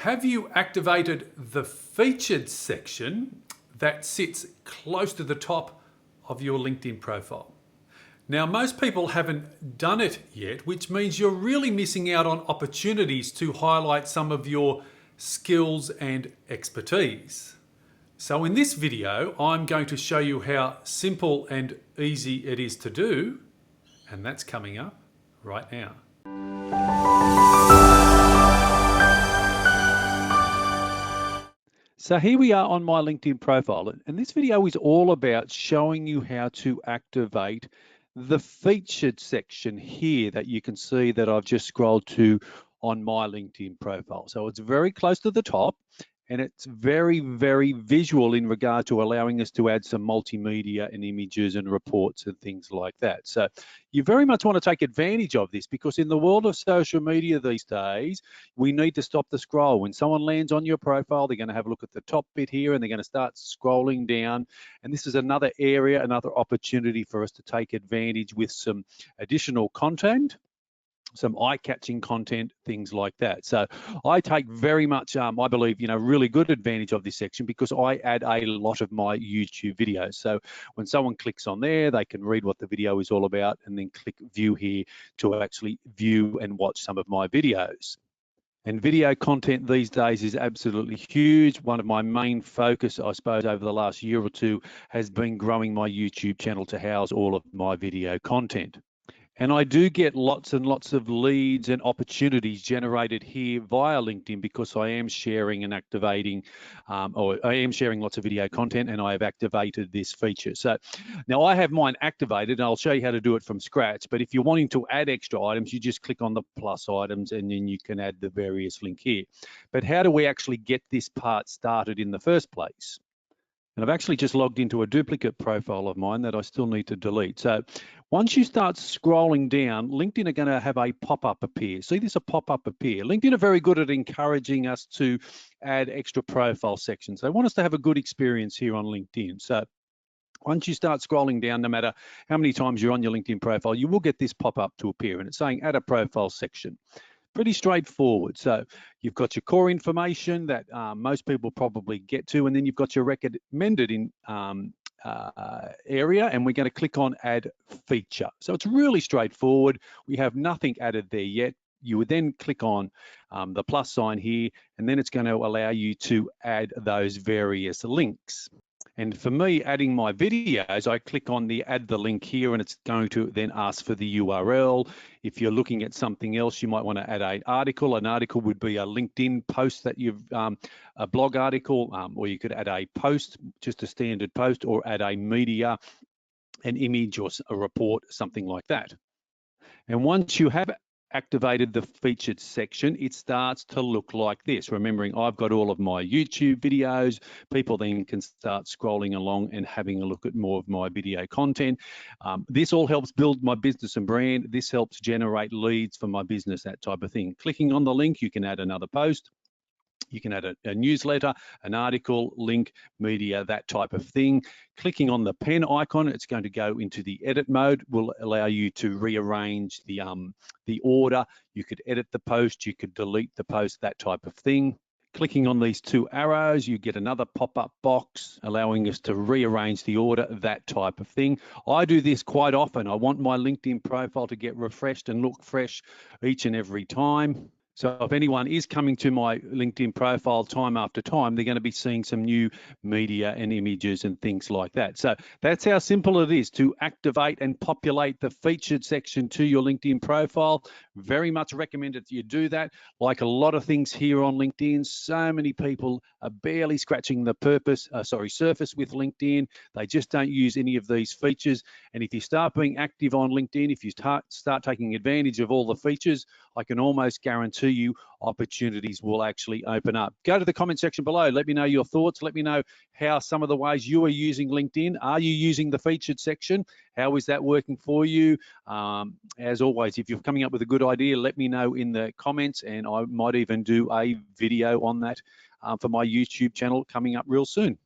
Have you activated the featured section that sits close to the top of your LinkedIn profile? Now, most people haven't done it yet, which means you're really missing out on opportunities to highlight some of your skills and expertise. So in this video, I'm going to show you how simple and easy it is to do, and that's coming up right now. So here we are on my LinkedIn profile, and this video is all about showing you how to activate the featured section here that you can see that I've just scrolled to on my LinkedIn profile. So it's very close to the top, and it's very, very visual in regard to allowing us to add some multimedia and images and reports and things like that. So you very much want to take advantage of this, because in the world of social media these days, we need to stop the scroll. When someone lands on your profile, they're going to have a look at the top bit here and they're going to start scrolling down. And this is another area, another opportunity for us to take advantage with some additional content, some eye-catching content, things like that. So I take very much, I believe, really good advantage of this section, because I add a lot of my YouTube videos. So when someone clicks on there, they can read what the video is all about and then click view here to actually view and watch some of my videos. And video content these days is absolutely huge. One of my main focus, I suppose, over the last year or two has been growing my YouTube channel to house all of my video content. And I do get lots and lots of leads and opportunities generated here via LinkedIn, because I am sharing and activating, or I am sharing lots of video content, and I have activated this feature. So now I have mine activated, and I'll show you how to do it from scratch. But if you're wanting to add extra items, you just click on the plus items and then you can add the various link here. But how do we actually get this part started in the first place? And I've actually just logged into a duplicate profile of mine that I still need to delete. So once you start scrolling down, LinkedIn are going to have a pop-up appear. See this, a pop-up appear. LinkedIn are very good at encouraging us to add extra profile sections. They want us to have a good experience here on LinkedIn. So once you start scrolling down, no matter how many times you're on your LinkedIn profile, you will get this pop-up to appear, and it's saying add a profile section. Pretty straightforward. So you've got your core information that most people probably get to, and then you've got your recommended area, and we're going to click on add feature. So it's really straightforward. We have nothing added there yet. You would then click on the plus sign here, and then it's going to allow you to add those various links. And for me, adding my videos, I click on the add the link here, and it's going to then ask for the URL. If you're looking at something else, you might want to add an article. An article would be a LinkedIn post that you've, a blog article, or you could add a post, just a standard post, or add a media, an image, or a report, something like that. And once you have activated the featured section, it starts to look like this. Remembering I've got all of my YouTube videos, people then can start scrolling along and having a look at more of my video content. This all helps build my business and brand. This helps generate leads for my business, that type of thing. Clicking on the link, you can add another post. You can add a newsletter, an article, link, media, that type of thing. Clicking on the pen icon, it's going to go into the edit mode, will allow you to rearrange the order. You could edit the post, you could delete the post, that type of thing. Clicking on these two arrows, you get another pop-up box allowing us to rearrange the order, that type of thing. I do this quite often. I want my LinkedIn profile to get refreshed and look fresh each and every time. So if anyone is coming to my LinkedIn profile time after time, they're going to be seeing some new media and images and things like that. So that's how simple it is to activate and populate the featured section to your LinkedIn profile. Very much recommended that you do that. Like a lot of things here on LinkedIn, so many people are barely scratching the surface with LinkedIn. They just don't use any of these features. And if you start being active on LinkedIn, if you start taking advantage of all the features, I can almost guarantee you opportunities will actually open up. Go to the comment section below. Let me know your thoughts. Let me know how some of the ways you are using LinkedIn. Are you using the featured section? How is that working for you? As always, if you're coming up with a good idea, let me know in the comments, and I might even do a video on that for my YouTube channel coming up real soon.